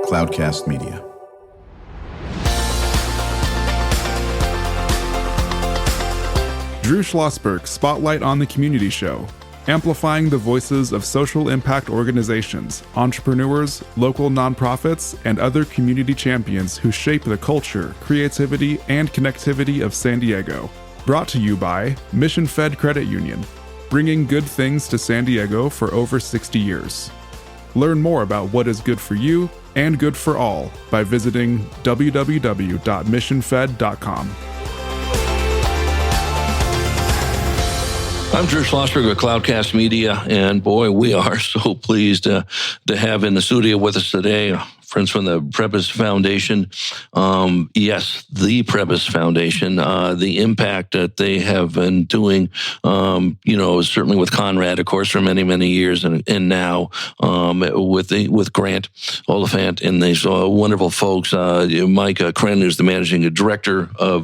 Cloudcast Media. Drew Schlosberg Spotlight on the Community Show, amplifying the voices of social impact organizations, entrepreneurs, local nonprofits, and other community champions who shape the culture, creativity, and connectivity of San Diego. Brought to you by Mission Fed Credit Union, bringing good things to San Diego for over 60 years. Learn more about what is good for you and good for all by visiting www.missionfed.com. I'm Drew Schlosberg with Cloudcast Media, and boy, we are so pleased to have in the studio with us today friends from the Prebys Foundation. Yes, the Prebys Foundation, the impact that they have been doing, certainly with Conrad, of course, for many, many years, and now with Grant Oliphant and these wonderful folks, Mike Krenn, who's the managing director of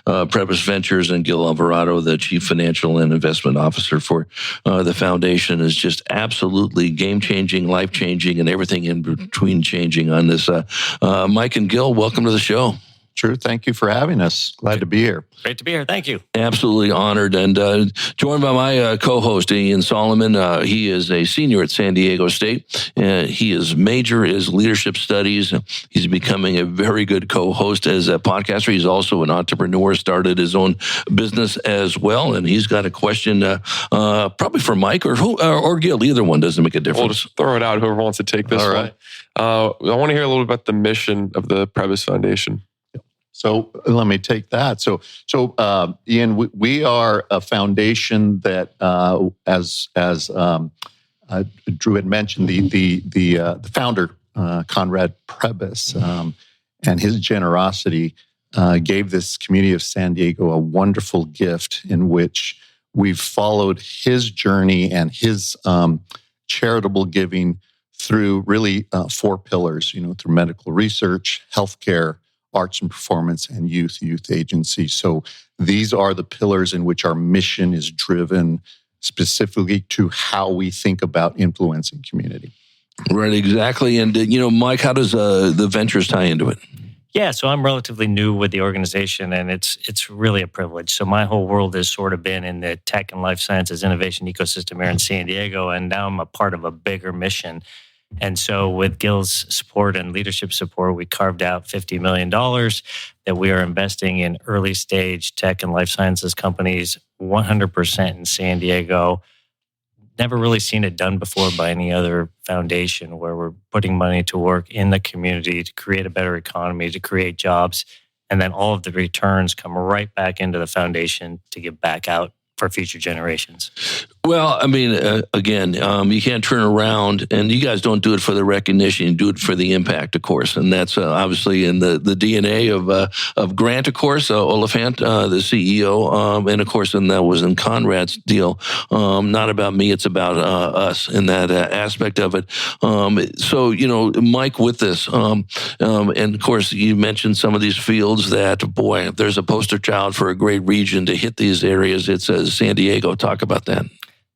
Prebys Ventures, and Gil Alvarado, the chief financial and investment officer for the foundation, is just absolutely game-changing, life-changing, and everything in between changing on this. Mike and Gil, welcome to the show. Drew, thank you for having us. Glad to be here. Great to be here. Thank you. Absolutely honored. And joined by my co-host, Ian Solomon. He is a senior at San Diego State. His major is leadership studies. He's becoming a very good co-host as a podcaster. He's also an entrepreneur, started his own business as well. And he's got a question probably for Mike or Gil. Either one doesn't make a difference. We'll just throw it out, whoever wants to take this one. I want to hear a little bit about the mission of the Prebys Foundation. So let me take that. So Ian, we are a foundation that, as Drew had mentioned, the founder, Conrad Prebys, and his generosity gave this community of San Diego a wonderful gift in which we've followed his journey and his charitable giving through really 4 pillars. Through medical research, healthcare, arts and performance, and youth agency. So these are the pillars in which our mission is driven specifically to how we think about influencing community. Right, exactly. And, Mike, how does the Ventures tie into it? Yeah, so I'm relatively new with the organization, and it's really a privilege. So my whole world has sort of been in the tech and life sciences innovation ecosystem here in San Diego, and now I'm a part of a bigger mission. And so with Gil's support and leadership support, we carved out $50 million that we are investing in early stage tech and life sciences companies, 100% in San Diego. Never really seen it done before by any other foundation, where we're putting money to work in the community to create a better economy, to create jobs. And then all of the returns come right back into the foundation to give back out for future generations. Well, I mean, again, you can't turn around, and you guys don't do it for the recognition. You do it for the impact, of course, and that's obviously in the DNA of Grant, of course, Oliphant, the CEO, and of course, and that was in Conrad's deal. Not about me, it's about us in that aspect of it. So, Mike, with this, and of course, you mentioned some of these fields that, boy, there's a poster child for a great region to hit these areas. It's San Diego. Talk about that.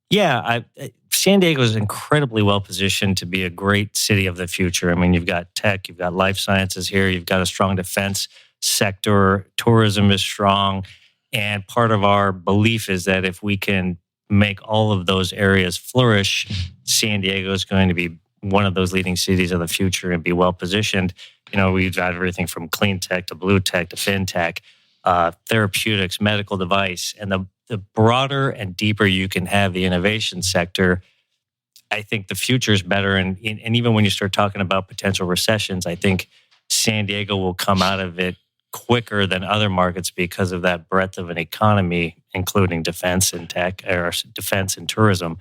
Yeah, San Diego is incredibly well positioned to be a great city of the future. I mean, you've got tech, you've got life sciences here, you've got a strong defense sector, tourism is strong, and part of our belief is that if we can make all of those areas flourish, San Diego is going to be one of those leading cities of the future and be well positioned. We've got everything from clean tech to blue tech to fintech, therapeutics, medical device, and the broader and deeper you can have the innovation sector, I think the future is better. And even when you start talking about potential recessions, I think San Diego will come out of it quicker than other markets because of that breadth of an economy, including defense and tech, or defense and tourism.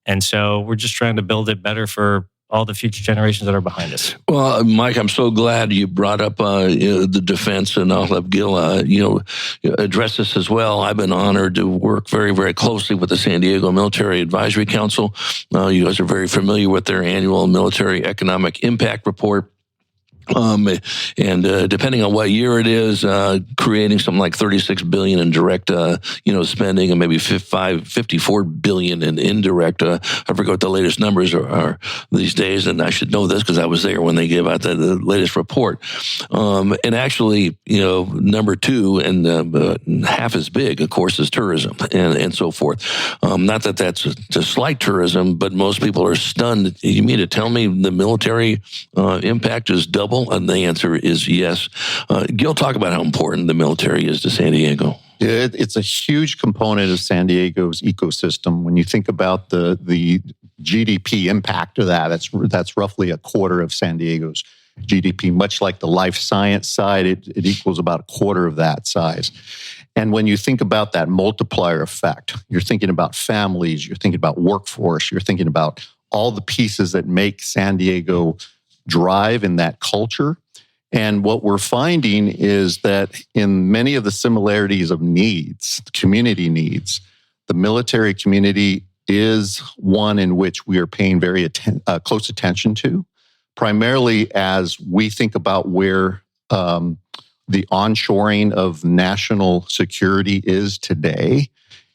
And so we're just trying to build it better for all the future generations that are behind us. Well, Mike, I'm so glad you brought up the defense, and I'll have Gil, address this as well. I've been honored to work very, very closely with the San Diego Military Advisory Council. You guys are very familiar with their annual Military Economic Impact Report. And depending on what year it is, creating something like $36 billion in direct, spending, and maybe $54 billion in indirect. I forget what the latest numbers are these days, and I should know this because I was there when they gave out the latest report. And actually, number two and half as big, of course, is tourism and so forth. Not that that's to slight tourism, but most people are stunned. You mean to tell me the military impact is double? And the answer is yes. Gil, talk about how important the military is to San Diego. It's a huge component of San Diego's ecosystem. When you think about the GDP impact of that's roughly a quarter of San Diego's GDP. Much like the life science side, it equals about a quarter of that size. And when you think about that multiplier effect, you're thinking about families, you're thinking about workforce, you're thinking about all the pieces that make San Diego drive in that culture. And what we're finding is that in many of the similarities of needs, community needs, the military community is one in which we are paying very close attention to, primarily as we think about where the onshoring of national security is today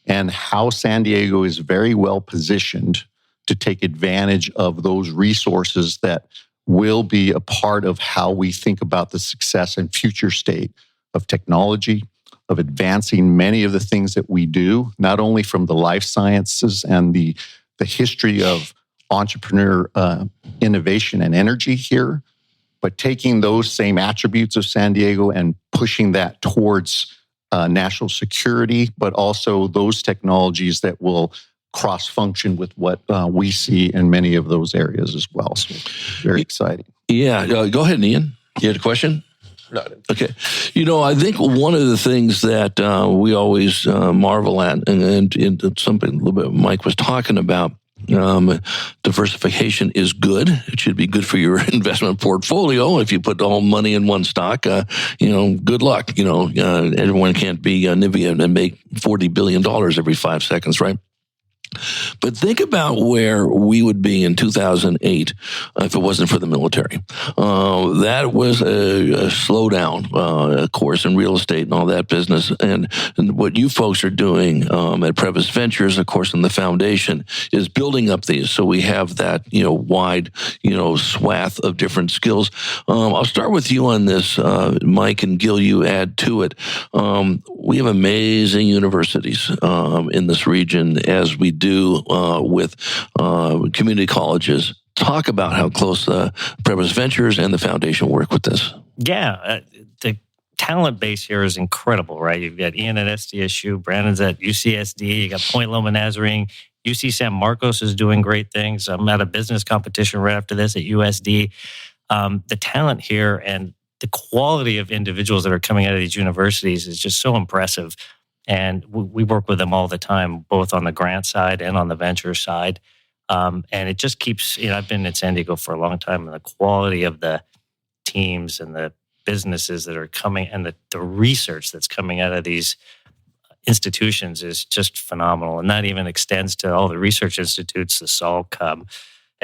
and how San Diego is very well positioned to take advantage of those resources that will be a part of how we think about the success and future state of technology, of advancing many of the things that we do, not only from the life sciences and the history of entrepreneur innovation and energy here, but taking those same attributes of San Diego and pushing that towards national security, but also those technologies that will cross-function with what we see in many of those areas as well. So very exciting. Yeah. Go ahead, Ian. You had a question? No. Okay. I think one of the things that we always marvel at, and something a little bit Mike was talking about, diversification is good. It should be good for your investment portfolio. If you put all money in one stock, good luck. Everyone can't be Nivea and make $40 billion every 5 seconds, right? But think about where we would be in 2008 if it wasn't for the military. That was a slowdown, of course, in real estate and all that business. And what you folks are doing at Prebys Ventures, of course, in the foundation, is building up these. So we have that, wide, swath of different skills. I'll start with you on this, Mike, and Gil, you add to it. We have amazing universities in this region, as we do with community colleges. Talk about how close Prebys Ventures and the foundation work with this. Yeah, the talent base here is incredible, right? You've got Ian at SDSU, Brandon's at UCSD, you got Point Loma Nazarene, UC San Marcos is doing great things. I'm at a business competition right after this at USD. The talent here and the quality of individuals that are coming out of these universities is just so impressive. And we work with them all the time, both on the grant side and on the venture side. And it just keeps, I've been in San Diego for a long time, and the quality of the teams and the businesses that are coming and the research that's coming out of these institutions is just phenomenal. And that even extends to all the research institutes, the SALC,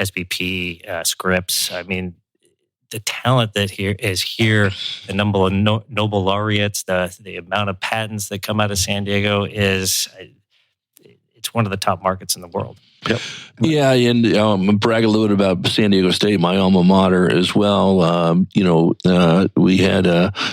SBP, Scripps. I mean, the talent that is here, the number of Nobel laureates, the amount of patents that come out of San Diego it's one of the top markets in the world. Yep. Yeah, and brag a little bit about San Diego State, my alma mater as well. We had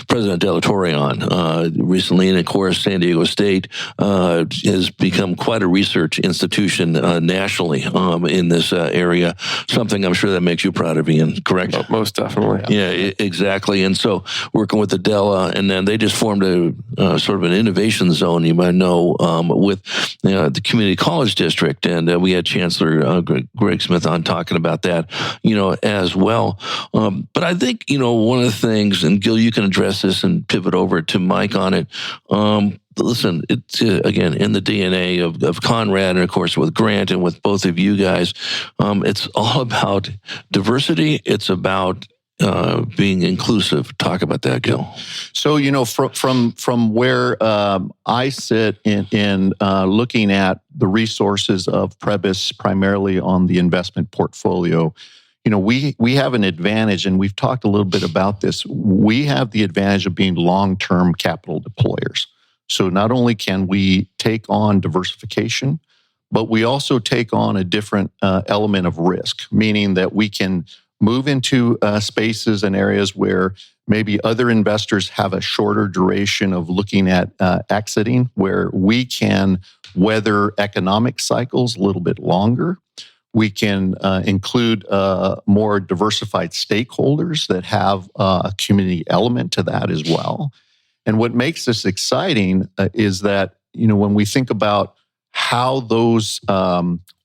President Del Torre on recently, and of course, San Diego State has become quite a research institution nationally in this area. Something I'm sure that makes you proud of, Ian, correct? Oh, most definitely. Yeah, exactly. And so working with Adela, and then they just formed a sort of an innovation zone, you might know, with the community college district, and we had Chancellor Greg Smith on talking about that, as well. But I think, one of the things, and Gil, you can address this and pivot over to Mike on it. Listen, it's again in the DNA of Conrad, and of course with Grant and with both of you guys. It's all about diversity. It's about being inclusive. Talk about that, Gil. So, from where I sit in looking at the resources of Prebys, primarily on the investment portfolio, we have an advantage, and we've talked a little bit about this. We have the advantage of being long-term capital deployers. So not only can we take on diversification, but we also take on a different element of risk, meaning that we can move into spaces and areas where maybe other investors have a shorter duration of looking at exiting, where we can weather economic cycles a little bit longer. We can include more diversified stakeholders that have a community element to that as well. And what makes this exciting is that, when we think about how those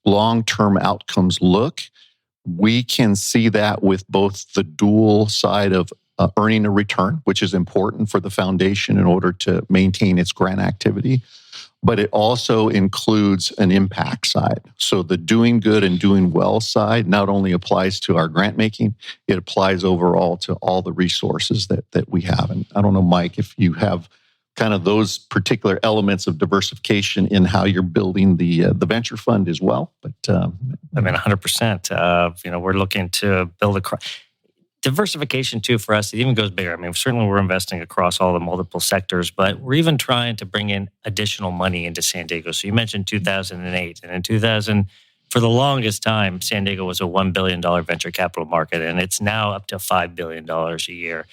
long-term outcomes look, we can see that with both the dual side of earning a return, which is important for the foundation in order to maintain its grant activity, but it also includes an impact side. So the doing good and doing well side not only applies to our grant making, it applies overall to all the resources that we have. And I don't know, Mike, if you have kind of those particular elements of diversification in how you're building the venture fund as well. But 100%. We're looking to build diversification too. For us, it even goes bigger. Certainly we're investing across all the multiple sectors, but we're even trying to bring in additional money into San Diego. So you mentioned 2008, and in 2000, for the longest time, San Diego was a $1 billion venture capital market, and it's now up to $5 billion a year.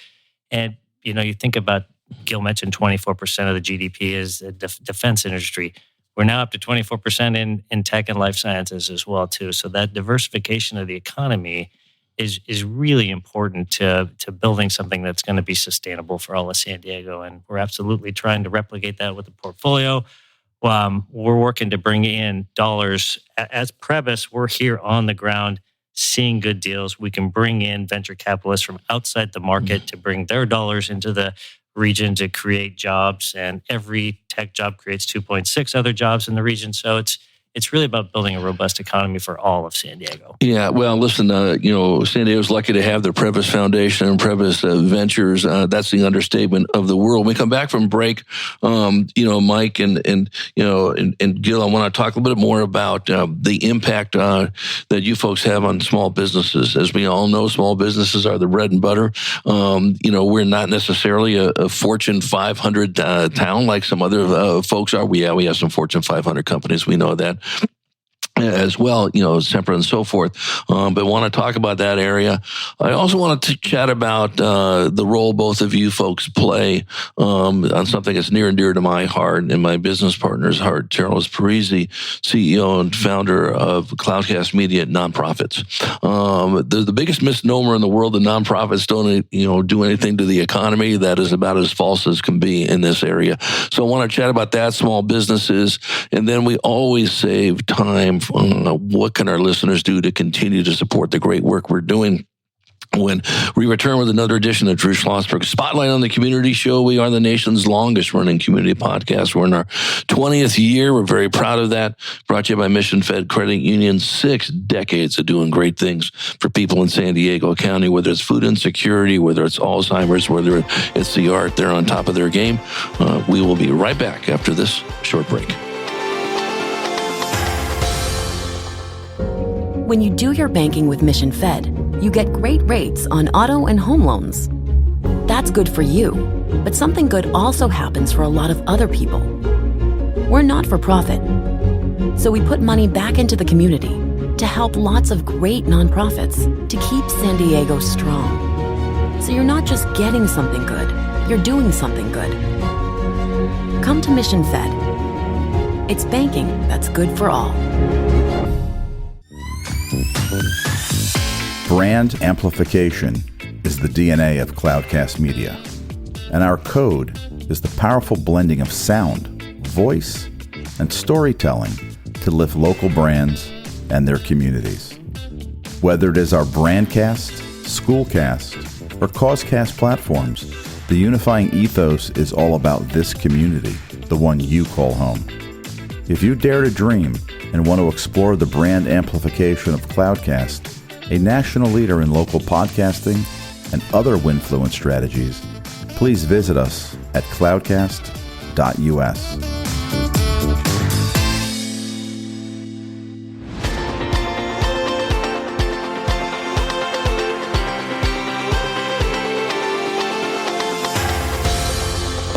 And you think about, Gil mentioned 24% of the GDP is the defense industry. We're now up to 24% in tech and life sciences as well too. So that diversification of the economy is really important to building something that's going to be sustainable for all of San Diego. And we're absolutely trying to replicate that with the portfolio. We're working to bring in dollars. As Prebys, we're here on the ground seeing good deals. We can bring in venture capitalists from outside the market to bring their dollars into the region to create jobs. And every tech job creates 2.6 other jobs in the region. So it's really about building a robust economy for all of San Diego. Yeah, well, listen, San Diego's lucky to have the Prebys Foundation and Prebys Ventures. That's the understatement of the world. When we come back from break, Mike and Gil, I want to talk a little bit more about the impact that you folks have on small businesses. As we all know, small businesses are the bread and butter. We're not necessarily a Fortune 500 town like some other folks are. We have some Fortune 500 companies. We know that as well, Sempra and so forth. But want to talk about that area. I also wanted to chat about the role both of you folks play on something that's near and dear to my heart and my business partner's heart. Charles Parisi, CEO and founder of Cloudcast Media nonprofits. The biggest misnomer in the world that nonprofits don't, do anything to the economy. That is about as false as can be in this area. So I want to chat about that, small businesses, and then we always save time. What can our listeners do to continue to support the great work we're doing? When we return with another edition of Drew Schlosberg Spotlight on the Community Show, we are the nation's longest running community podcast. We're in our 20th year. We're very proud of that. Brought to you by Mission Fed Credit Union. 6 decades of doing great things for people in San Diego County, whether it's food insecurity, whether it's Alzheimer's, whether it's the art. They're on top of their game. We will be right back after this short break. When you do your banking with Mission Fed, you get great rates on auto and home loans. That's good for you, but something good also happens for a lot of other people. We're not for profit, so we put money back into the community to help lots of great nonprofits to keep San Diego strong. So you're not just getting something good, you're doing something good. Come to Mission Fed. It's banking that's good for all. Brand amplification is the DNA of Cloudcast Media, and our code is the powerful blending of sound, voice, and storytelling to lift local brands and their communities. Whether it is our Brandcast, Schoolcast, or Causecast platforms, the unifying ethos is all about this community, the one you call home. If you dare to dream and want to explore the brand amplification of Cloudcast, a national leader in local podcasting and other Winfluence strategies, please visit us at cloudcast.us.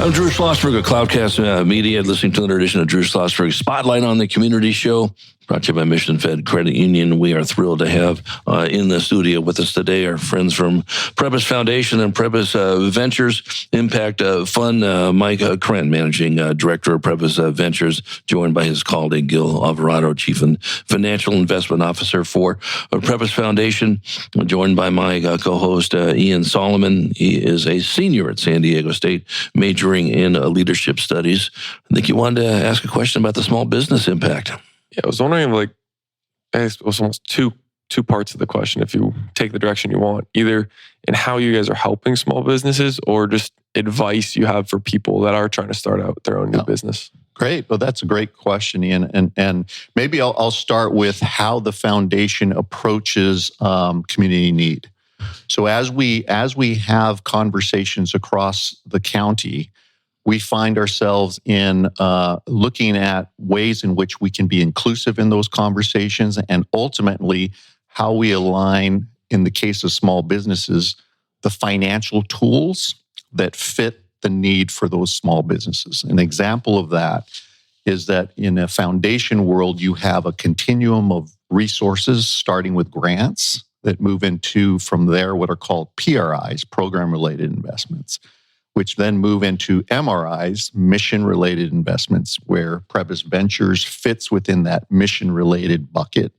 I'm Drew Schlosberg of Cloudcast Media, listening to another edition of Drew Schlosberg Spotlight on the Community Show, brought to you by Mission Fed Credit Union. We are thrilled to have in the studio with us today our friends from Prebys Foundation and Prebys Ventures Impact Fund. Mike Krenn, Managing Director of Prebys Ventures, joined by his colleague Gil Alvarado, Chief and Financial Investment Officer for Prebys Foundation, joined by my co-host Ian Solomon. He is a senior at San Diego State, majoring in leadership studies. I think you wanted to ask a question about the small business impact. Yeah, I was wondering, it was almost two parts of the question. If you take the direction you want, either in how you guys are helping small businesses or just advice you have for people that are trying to start out their own new business. Great. Well, that's a great question, Ian. And maybe I'll start with how the foundation approaches community need. So as we have conversations across the county, we find ourselves in looking at ways in which we can be inclusive in those conversations, and ultimately how we align, in the case of small businesses, the financial tools that fit the need for those small businesses. An example of that is that in a foundation world, you have a continuum of resources, starting with grants that move into, from there, what are called PRIs, program-related investments, which then move into MRIs, mission-related investments, where Prebys Ventures fits within that mission-related bucket.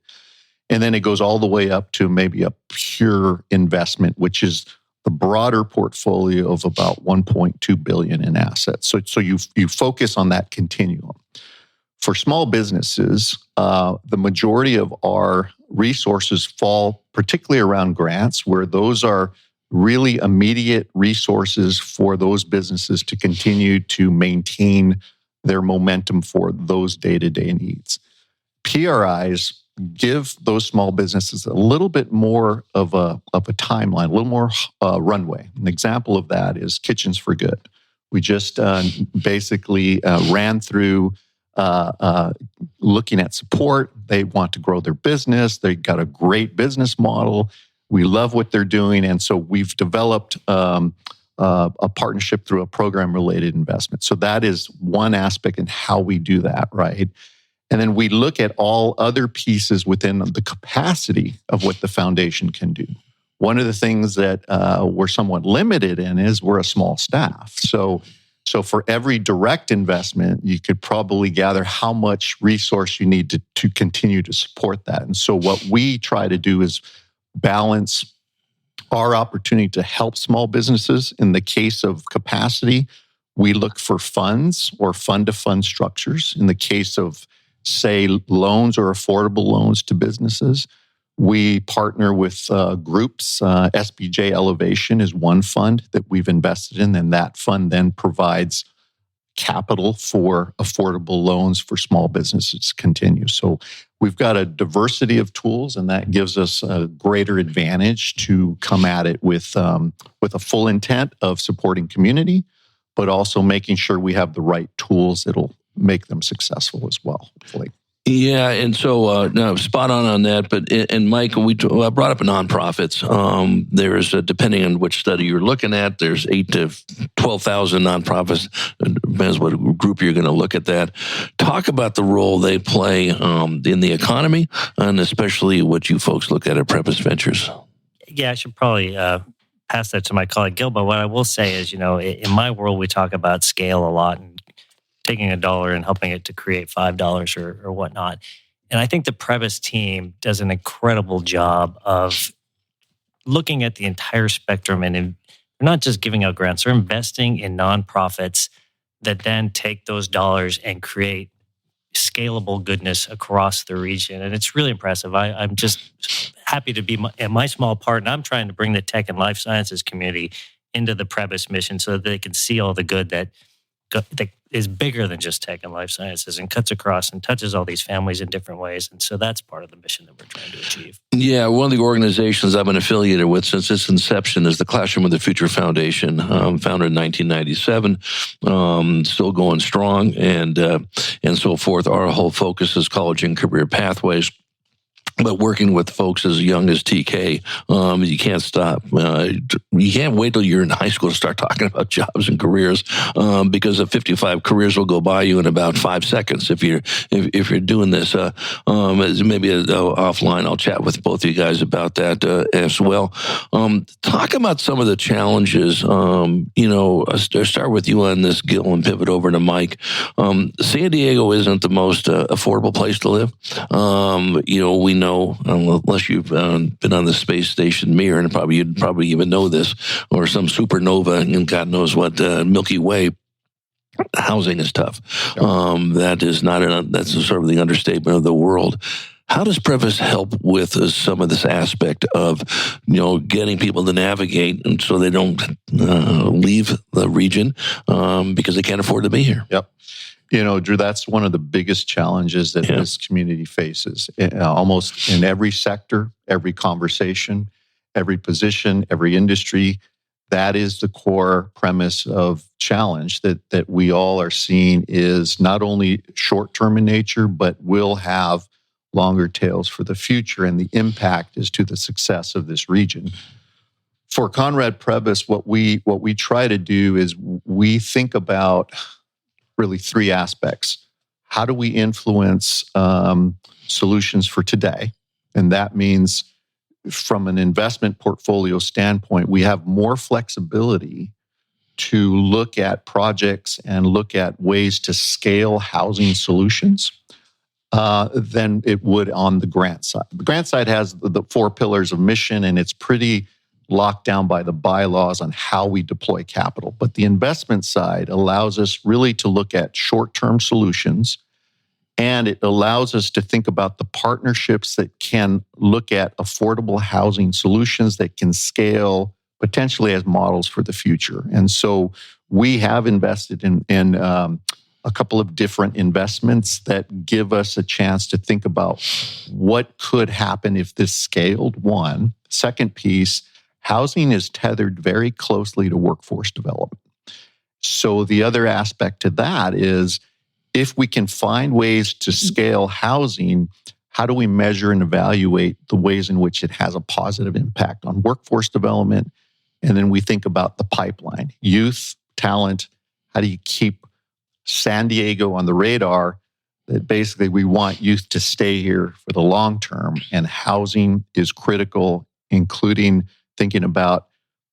And then it goes all the way up to maybe a pure investment, which is the broader portfolio of about $1.2 billion in assets. So you focus on that continuum. For small businesses, the majority of our resources fall particularly around grants, where those are really immediate resources for those businesses to continue to maintain their momentum for those day-to-day needs. PRIs give those small businesses a little bit more of a timeline, a little more runway. An example of that is Kitchens for Good. We just basically ran through looking at support. They want to grow their business. They got a great business model. We love what they're doing. And so we've developed a partnership through a program-related investment. So that is one aspect in how we do that, right? And then we look at all other pieces within the capacity of what the foundation can do. One of the things that we're somewhat limited in is we're a small staff. So for every direct investment, you could probably gather how much resource you need to continue to support that. And so what we try to do is balance our opportunity to help small businesses. In the case of capacity, we look for funds or fund-to-fund structures. In the case of, say, loans or affordable loans to businesses, we partner with groups. SBJ Elevation is one fund that we've invested in, and that fund then provides capital for affordable loans for small businesses to continue. So we've got a diversity of tools, and that gives us a greater advantage to come at it with a full intent of supporting community, but also making sure we have the right tools that'll make them successful as well, hopefully. Yeah, and so no, spot on that. But and Mike, we brought up nonprofits. There's depending on which study you're looking at, there's 8,000 to 12,000 nonprofits. It depends what group you're going to look at. That talk about the role they play in the economy, and especially what you folks look at Prebys Ventures. Yeah, I should probably pass that to my colleague Gil. But what I will say is, in my world, we talk about scale a lot and taking $1 and helping it to create $5 or whatnot. And I think the Prebys team does an incredible job of looking at the entire spectrum, and they're not just giving out grants, they're investing in nonprofits that then take those dollars and create scalable goodness across the region. And it's really impressive. I'm just happy to be my small part, and I'm trying to bring the tech and life sciences community into the Prebys mission so that they can see all the good that is bigger than just tech and life sciences and cuts across and touches all these families in different ways. And so that's part of the mission that we're trying to achieve. Yeah, one of the organizations I've been affiliated with since its inception is the Classroom of the Future Foundation, founded in 1997, still going strong and so forth. Our whole focus is college and career pathways. But working with folks as young as TK, you can't stop. You can't wait till you're in high school to start talking about jobs and careers, because the 55 careers will go by you in about 5 seconds if you're doing this. Maybe offline, I'll chat with both of you guys about that as well. Talk about some of the challenges. I'll start with you on this, Gil, and pivot over to Mike. San Diego isn't the most affordable place to live. We know, unless you've been on the space station Mir, and you'd probably even know this, or some supernova, and God knows what, Milky Way, housing is tough. That's sort of the understatement of the world. How does Prebys help with some of this aspect of, getting people to navigate, and so they don't leave the region because they can't afford to be here? Yep. Drew, that's one of the biggest challenges that this community faces. Almost in every sector, every conversation, every position, every industry, that is the core premise of challenge that we all are seeing is not only short-term in nature, but will have longer tails for the future, and the impact is to the success of this region. For Conrad Prebys, what we try to do is we think about really three aspects. How do we influence solutions for today? And that means from an investment portfolio standpoint, we have more flexibility to look at projects and look at ways to scale housing solutions than it would on the grant side. The grant side has the 4 pillars of mission, and it's pretty locked down by the bylaws on how we deploy capital. But the investment side allows us really to look at short-term solutions, and it allows us to think about the partnerships that can look at affordable housing solutions that can scale potentially as models for the future. And so we have invested in a couple of different investments that give us a chance to think about what could happen if this scaled, one. Second piece, housing is tethered very closely to workforce development. So the other aspect to that is if we can find ways to scale housing, how do we measure and evaluate the ways in which it has a positive impact on workforce development? And then we think about the pipeline, youth, talent. How do you keep San Diego on the radar that basically we want youth to stay here for the long term, and housing is critical, including thinking about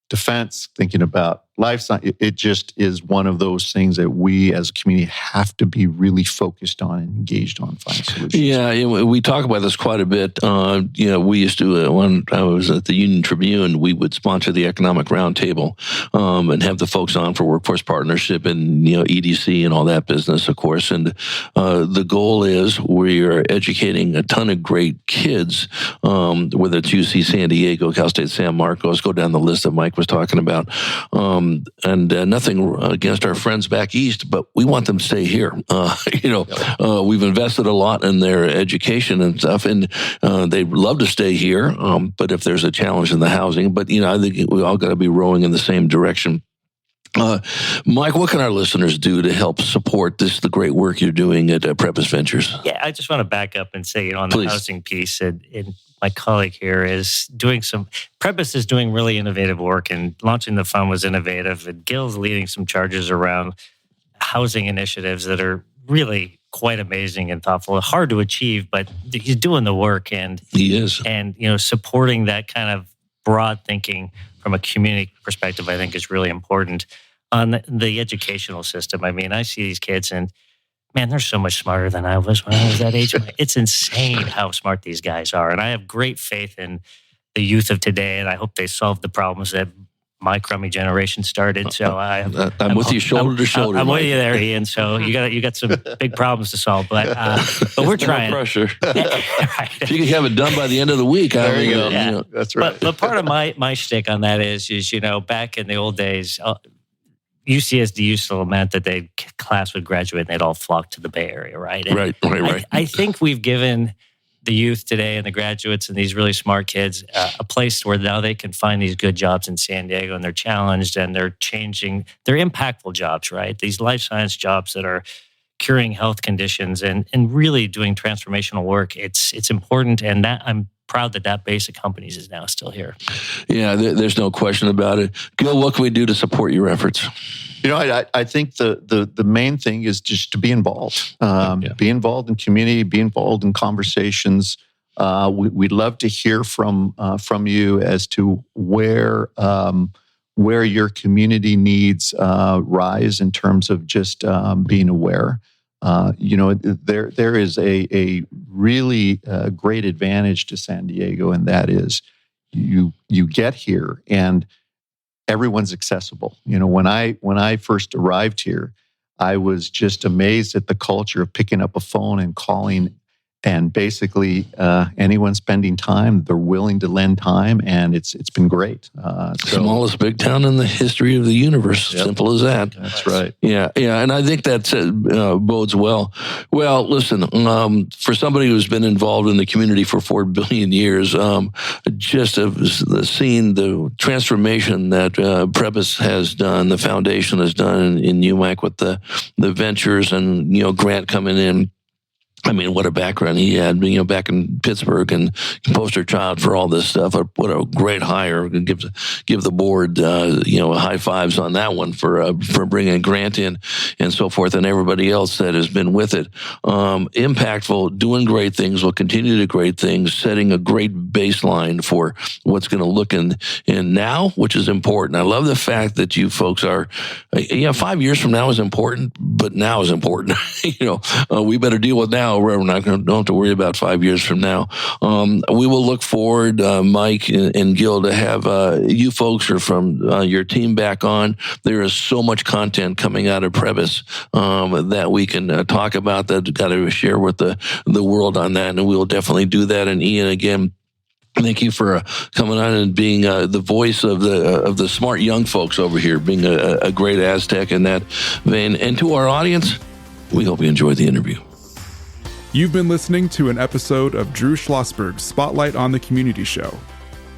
defense, thinking about life science. It just is one of those things that we as a community have to be really focused on and engaged on finding solutions. Yeah, we talk about this quite a bit. We used to, when I was at the Union Tribune, we would sponsor the Economic Roundtable and have the folks on for workforce partnership and, EDC and all that business, of course. And the goal is we are educating a ton of great kids, whether it's UC San Diego, Cal State San Marcos, go down the list that Mike was talking about. And nothing against our friends back east, but we want them to stay here. We've invested a lot in their education and stuff, and they'd love to stay here. But if there's a challenge in the housing, I think we all got to be rowing in the same direction. Mike, what can our listeners do to help support the great work you're doing at Prebys Ventures? Yeah, I just want to back up and say, on the housing piece, and my colleague here is doing Prebys is doing really innovative work, and launching the fund was innovative, and Gil's leading some charges around housing initiatives that are really quite amazing and thoughtful. Hard to achieve, but he's doing the work, and he is. And, supporting that kind of broad thinking from a community perspective, I think is really important. On the educational system, I see these kids and, man, they're so much smarter than I was when I was that age. It's insane how smart these guys are. And I have great faith in the youth of today, and I hope they solve the problems that my crummy generation started. So I'm with you shoulder to shoulder. I'm with you there, Ian. So you got some big problems to solve, but we're trying. No pressure. Right. If you can have it done by the end of the week, there you go. Yeah. That's right. But part of my shtick on that is back in the old days, UCSD used to lament that class would graduate and they'd all flock to the Bay Area, right? And right. I think we've given the youth today and the graduates and these really smart kids a place where now they can find these good jobs in San Diego, and they're challenged and they're impactful jobs, right? These life science jobs that are curing health conditions and really doing transformational work. It's important, and that I'm proud that base of companies is now still here. Yeah, there's no question about it. Gil, what can we do to support your efforts? I think the main thing is just to be involved. Be involved in community, be involved in conversations. We'd love to hear from you as to where your community needs rise in terms of just being aware. There is a really great advantage to San Diego, and that is you get here and everyone's accessible. When I first arrived here, I was just amazed at the culture of picking up a phone and calling. And basically, anyone spending time, they're willing to lend time, and it's been great. Smallest big town in the history of the universe. Yep. Simple as that. That's right. Yeah, and I think that bodes well. Well, listen, for somebody who's been involved in the community for 4 billion years, just seeing the transformation that Prebys has done, the foundation has done in you, Mike, with the ventures and Grant coming in. I mean, what a background he had, back in Pittsburgh and poster child for all this stuff. What a great hire. Give the board, high fives on that one for bringing Grant in and so forth, and everybody else that has been with it. Impactful, doing great things, will continue to do great things, setting a great baseline for what's going to look in now, which is important. I love the fact that you folks are, 5 years from now is important, but now is important. We better deal with now. We're not don't have to worry about 5 years from now. We will look forward, Mike and Gil, to have you folks or from your team back on. There is so much content coming out of Prebys that we can talk about, that got to share with the world on that, and we will definitely do that. And Ian, again, thank you for coming on and being the voice of the smart young folks over here, being a great Aztec in that vein. And to our audience, we hope you enjoyed the interview. You've been listening to an episode of Drew Schlosberg's Spotlight on the Community Show,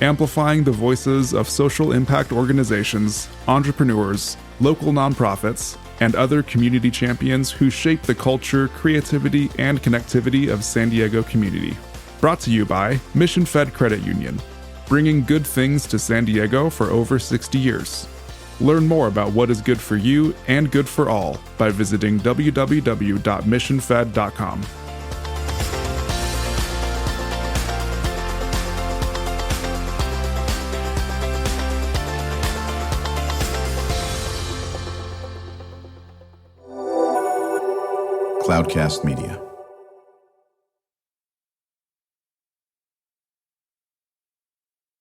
amplifying the voices of social impact organizations, entrepreneurs, local nonprofits, and other community champions who shape the culture, creativity, and connectivity of San Diego community. Brought to you by Mission Fed Credit Union, bringing good things to San Diego for over 60 years. Learn more about what is good for you and good for all by visiting www.missionfed.com. Cloudcast Media.